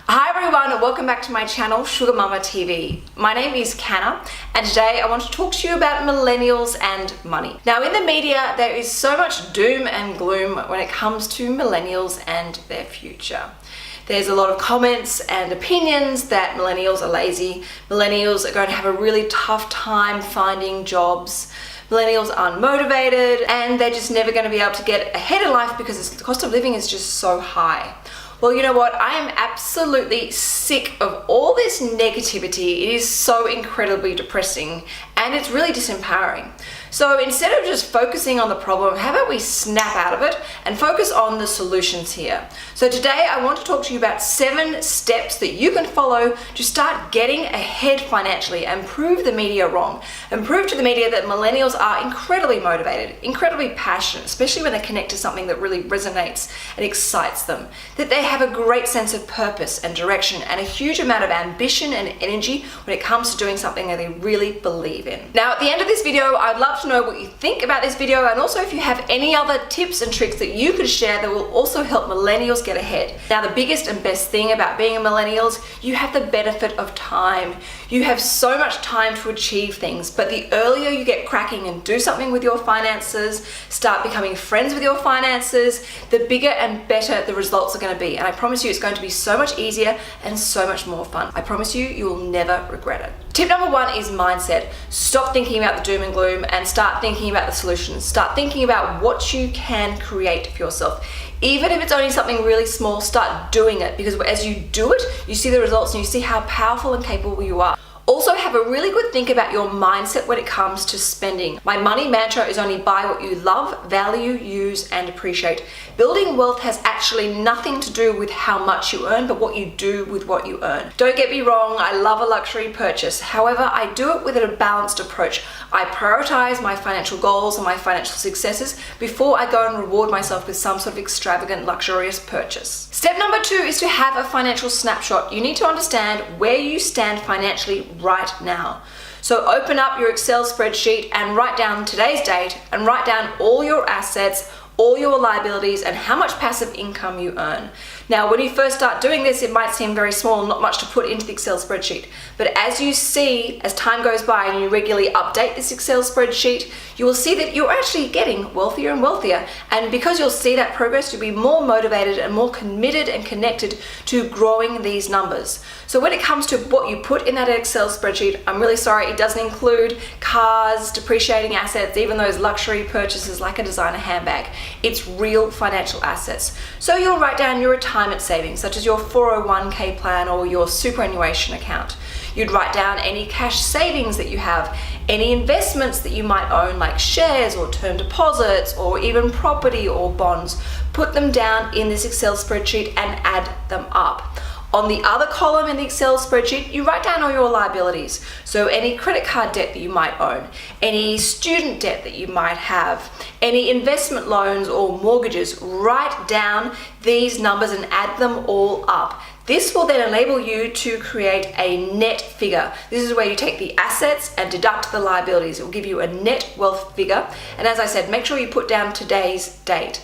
Hi everyone, and welcome back to my channel, Sugar Mama TV. My name is Canna, and today I want to talk to you about millennials and money. Now in the media, there is so much doom and gloom when it comes to millennials and their future. There's a lot of comments and opinions that millennials are lazy, millennials are going to have a really tough time finding jobs, millennials aren't motivated, and they're just never going to be able to get ahead in life because the cost of living is just so high. Well, you know what? I am absolutely sick of all this negativity. It is so incredibly depressing and it's really disempowering. So instead of just focusing on the problem, how about we snap out of it and focus on the solutions here? So today I want to talk to you about 7 steps that you can follow to start getting ahead financially and prove the media wrong. And prove to the media that millennials are incredibly motivated, incredibly passionate, especially when they connect to something that really resonates and excites them. That they have a great sense of purpose and direction and a huge amount of ambition and energy when it comes to doing something that they really believe in. Now at the end of this video, I'd love to know what you think about this video, and also if you have any other tips and tricks that you could share that will also help millennials get ahead. Now the biggest and best thing about being a millennial is you have the benefit of time. You have so much time to achieve things, but the earlier you get cracking and do something with your finances, start becoming friends with your finances, the bigger and better the results are going to be. And I promise you it's going to be so much easier and so much more fun. I promise you, you will never regret it. Tip number 1 is mindset. Stop thinking about the doom and gloom and start thinking about the solutions. Start thinking about what you can create for yourself. Even if it's only something really small, start doing it, because as you do it, you see the results and you see how powerful and capable you are. Also have a really good think about your mindset when it comes to spending. My money mantra is only buy what you love, value, use, and appreciate. Building wealth has actually nothing to do with how much you earn, but what you do with what you earn. Don't get me wrong, I love a luxury purchase. However, I do it with a balanced approach. I prioritize my financial goals and my financial successes before I go and reward myself with some sort of extravagant, luxurious purchase. Step number 2 is to have a financial snapshot. You need to understand where you stand financially right now. So open up your Excel spreadsheet and write down today's date and write down all your assets, all your liabilities, and how much passive income you earn. Now, when you first start doing this, it might seem very small and not much to put into the Excel spreadsheet. But as you see, as time goes by and you regularly update this Excel spreadsheet, you will see that you're actually getting wealthier and wealthier. And because you'll see that progress, you'll be more motivated and more committed and connected to growing these numbers. So when it comes to what you put in that Excel spreadsheet, I'm really sorry, it doesn't include cars, depreciating assets, even those luxury purchases like a designer handbag. It's real financial assets. So you'll write down your retirement savings, such as your 401k plan or your superannuation account. You'd write down any cash savings that you have, any investments that you might own, like shares or term deposits or even property or bonds. Put them down in this Excel spreadsheet and add them up. On the other column in the Excel spreadsheet, you write down all your liabilities. So any credit card debt that you might own, any student debt that you might have, any investment loans or mortgages, write down these numbers and add them all up. This will then enable you to create a net figure. This is where you take the assets and deduct the liabilities. It will give you a net wealth figure. And as I said, make sure you put down today's date.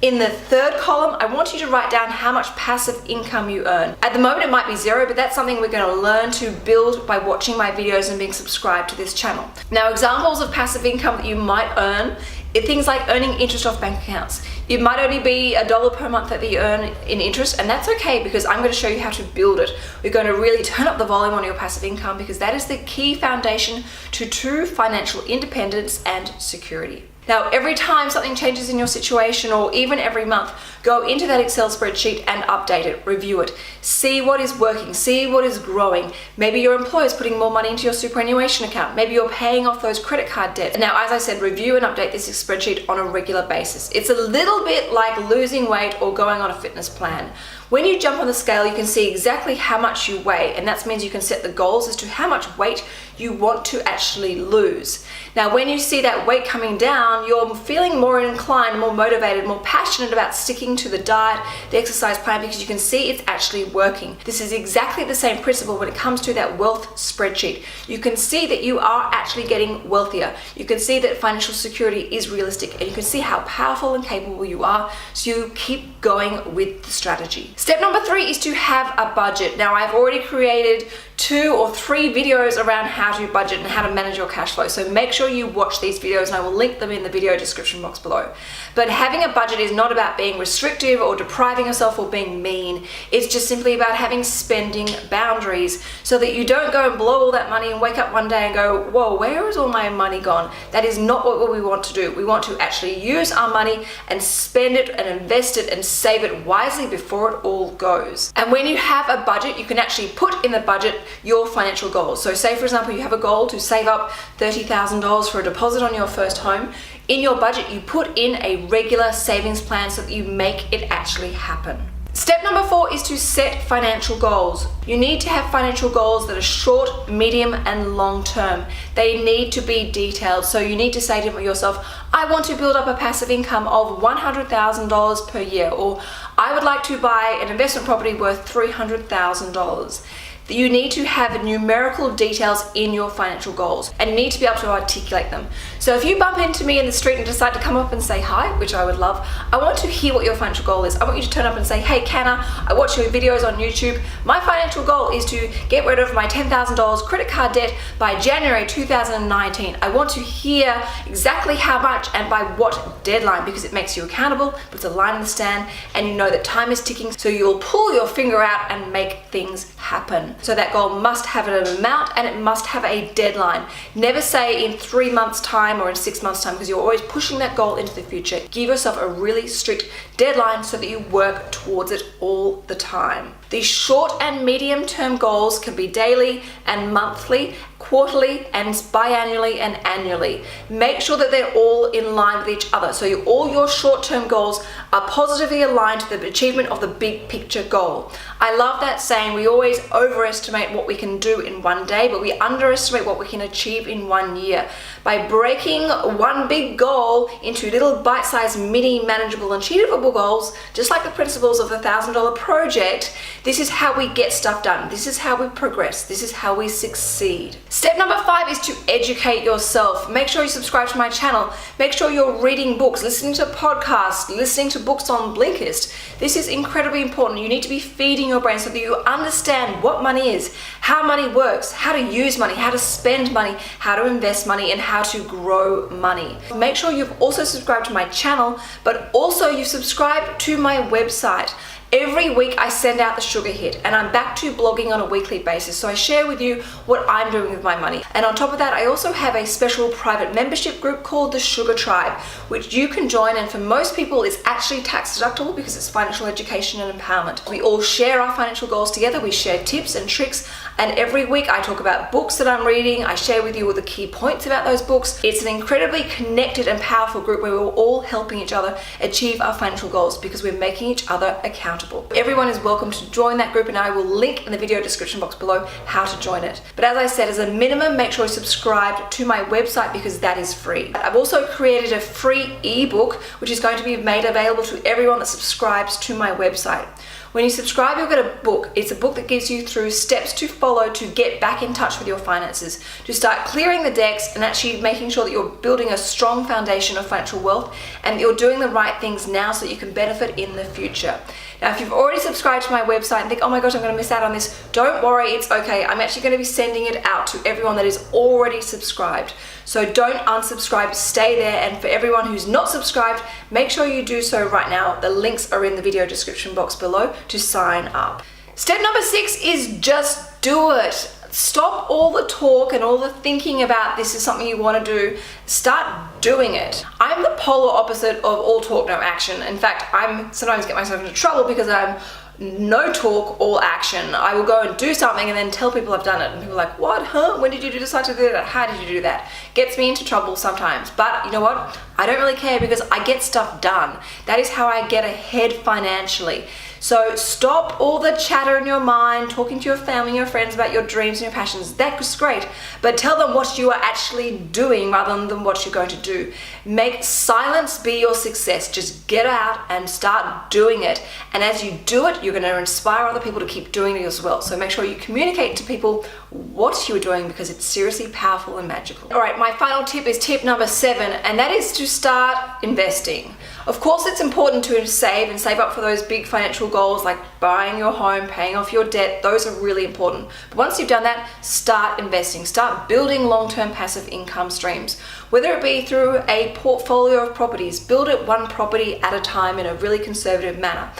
In the third column, I want you to write down how much passive income you earn. At the moment, it might be 0, but that's something we're going to learn to build by watching my videos and being subscribed to this channel. Now, examples of passive income that you might earn are things like earning interest off bank accounts. It might only be $1 per month that you earn in interest, and that's okay because I'm going to show you how to build it. We're going to really turn up the volume on your passive income because that is the key foundation to true financial independence and security. Now, every time something changes in your situation, or even every month, go into that Excel spreadsheet and update it, review it, see what is working, see what is growing. Maybe your employer is putting more money into your superannuation account. Maybe you're paying off those credit card debts. Now, as I said, review and update this spreadsheet on a regular basis. It's a little bit like losing weight or going on a fitness plan. When you jump on the scale, you can see exactly how much you weigh, and that means you can set the goals as to how much weight you want to actually lose. Now, when you see that weight coming down, down, you're feeling more inclined, more motivated, more passionate about sticking to the diet, the exercise plan, because you can see it's actually working. This is exactly the same principle when it comes to that wealth spreadsheet. You can see that you are actually getting wealthier. You can see that financial security is realistic, and you can see how powerful and capable you are, so you keep going with the strategy. Step number 3 is to have a budget. Now, I've already created 2 or 3 videos around how to budget and how to manage your cash flow. So make sure you watch these videos, and I will link them in the video description box below. But having a budget is not about being restrictive or depriving yourself or being mean. It's just simply about having spending boundaries so that you don't go and blow all that money and wake up one day and go, whoa, where is all my money gone? That is not what we want to do. We want to actually use our money and spend it and invest it and save it wisely before it all goes. And when you have a budget, you can actually put in the budget your financial goals. So say, for example, you have a goal to save up $30,000 for a deposit on your first home. In your budget, you put in a regular savings plan so that you make it actually happen. Step number 4 is to set financial goals. You need to have financial goals that are short, medium, and long term. They need to be detailed. So you need to say to yourself, I want to build up a passive income of $100,000 per year, or I would like to buy an investment property worth $300,000. You need to have numerical details in your financial goals, and you need to be able to articulate them. So if you bump into me in the street and decide to come up and say hi, which I would love, I want to hear what your financial goal is. I want you to turn up and say, hey Canna, I watch your videos on YouTube. My financial goal is to get rid of my $10,000 credit card debt by January 2019. I want to hear exactly how much and by what deadline, because it makes you accountable, puts a line in the sand, and you know that time is ticking, so you'll pull your finger out and make things happen. So that goal must have an amount, and it must have a deadline. Never say in 3 months time or in 6 months time, because you're always pushing that goal into the future. Give yourself a really strict deadline so that you work towards it all the time. These short and medium term goals can be daily and monthly, quarterly and biannually and annually. Make sure that they're all in line with each other. So all your short-term goals are positively aligned to the achievement of the big picture goal. I love that saying, we always overestimate what we can do in one day, but we underestimate what we can achieve in 1 year. By breaking one big goal into little bite-sized, mini, manageable, and achievable goals, just like the principles of the $1,000 project, this is how we get stuff done. This is how we progress. This is how we succeed. Step number 5 is to educate yourself. Make sure you subscribe to my channel. Make sure you're reading books, listening to podcasts, listening to books on Blinkist. This is incredibly important. You need to be feeding your brain so that you understand what money is, how money works, how to use money, how to spend money, how to invest money, and how to grow money. Make sure you've also subscribed to my channel, but also you subscribe to my website. Every week I send out the sugar hit, and I'm back to blogging on a weekly basis. So I share with you what I'm doing with my money. And on top of that, I also have a special private membership group called the Sugar Tribe, which you can join. And for most people, it's actually tax deductible because it's financial education and empowerment. We all share our financial goals together. We share tips and tricks. And every week I talk about books that I'm reading. I share with you all the key points about those books. It's an incredibly connected and powerful group where we're all helping each other achieve our financial goals because we're making each other accountable. Everyone is welcome to join that group, and I will link in the video description box below how to join it. But as I said, as a minimum, make sure you subscribe to my website because that is free. I've also created a free ebook which is going to be made available to everyone that subscribes to my website. When you subscribe, you'll get a book. It's a book that gives you through steps to follow to get back in touch with your finances, to start clearing the decks and actually making sure that you're building a strong foundation of financial wealth and that you're doing the right things now so that you can benefit in the future. Now, if you've already subscribed to my website and think, oh my gosh, I'm going to miss out on this, don't worry, it's okay. I'm actually going to be sending it out to everyone that is already subscribed. So don't unsubscribe, stay there. And for everyone who's not subscribed, make sure you do so right now. The links are in the video description box below to sign up. Step number 6 is just do it. Stop all the talk and all the thinking about this is something you want to do. Start doing it. I'm the polar opposite of all talk, no action. In fact, I sometimes get myself into trouble because I'm no talk, all action. I will go and do something and then tell people I've done it. And people are like, what? Huh? When did you decide to do that? How did you do that? Gets me into trouble sometimes. But you know what? I don't really care because I get stuff done. That is how I get ahead financially. So stop all the chatter in your mind, talking to your family and your friends about your dreams and your passions. That's great, but tell them what you are actually doing rather than what you're going to do. Make silence be your success. Just get out and start doing it. And as you do it, you're going to inspire other people to keep doing it as well. So make sure you communicate to people what you're doing because it's seriously powerful and magical. All right, my final tip is tip number 7, and that is to start investing. Of course, it's important to save up for those big financial goals like buying your home, paying off your debt. Those are really important. But once you've done that, start investing. Start building long-term passive income streams. Whether it be through a portfolio of properties, build it one property at a time in a really conservative manner.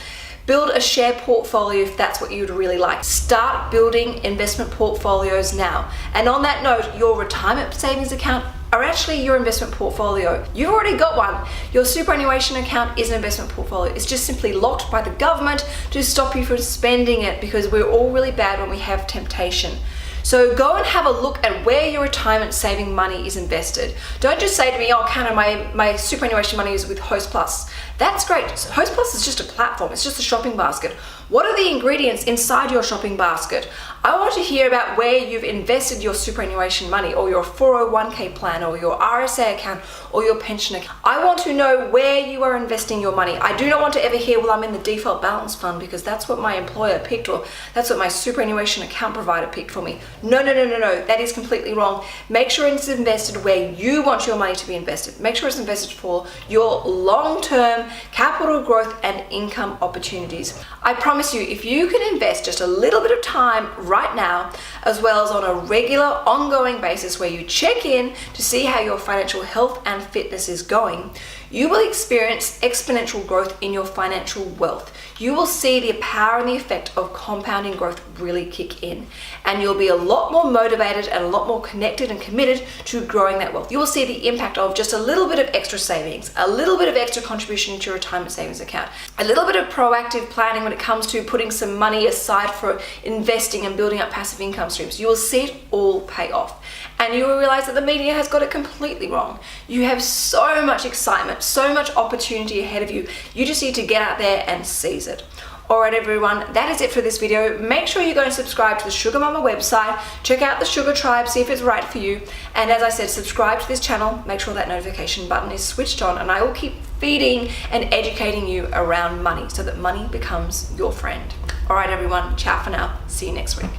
Build a share portfolio if that's what you'd really like. Start building investment portfolios now. And on that note, your retirement savings account are actually your investment portfolio. You've already got one. Your superannuation account is an investment portfolio. It's just simply locked by the government to stop you from spending it because we're all really bad when we have temptation. So go and have a look at where your retirement saving money is invested. Don't just say to me, oh, Canna, my superannuation money is with Hostplus. That's great. Hostplus is just a platform. It's just a shopping basket. What are the ingredients inside your shopping basket? I want to hear about where you've invested your superannuation money or your 401k plan or your RSA account or your pension account. I want to know where you are investing your money. I do not want to ever hear, well, I'm in the default balance fund because that's what my employer picked or that's what my superannuation account provider picked for me. No. That is completely wrong. Make sure it's invested where you want your money to be invested. Make sure it's invested for your long-term capital growth and income opportunities. I promise you, if you can invest just a little bit of time right now, as well as on a regular, ongoing basis where you check in to see how your financial health and fitness is going, you will experience exponential growth in your financial wealth. You will see the power and the effect of compounding growth really kick in, and you'll be a lot more motivated and a lot more connected and committed to growing that wealth. You will see the impact of just a little bit of extra savings, a little bit of extra contribution into your retirement savings account, a little bit of proactive planning when it comes to putting some money aside for investing and building up passive income streams. You will see it all pay off. And you will realize that the media has got it completely wrong. You have so much excitement, so much opportunity ahead of you. You just need to get out there and seize it. All right, everyone, that is it for this video. Make sure you go and subscribe to the Sugar Mama website. Check out the Sugar Tribe, see if it's right for you. And as I said, subscribe to this channel. Make sure that notification button is switched on, and I will keep feeding and educating you around money so that money becomes your friend. All right, everyone, ciao for now. See you next week.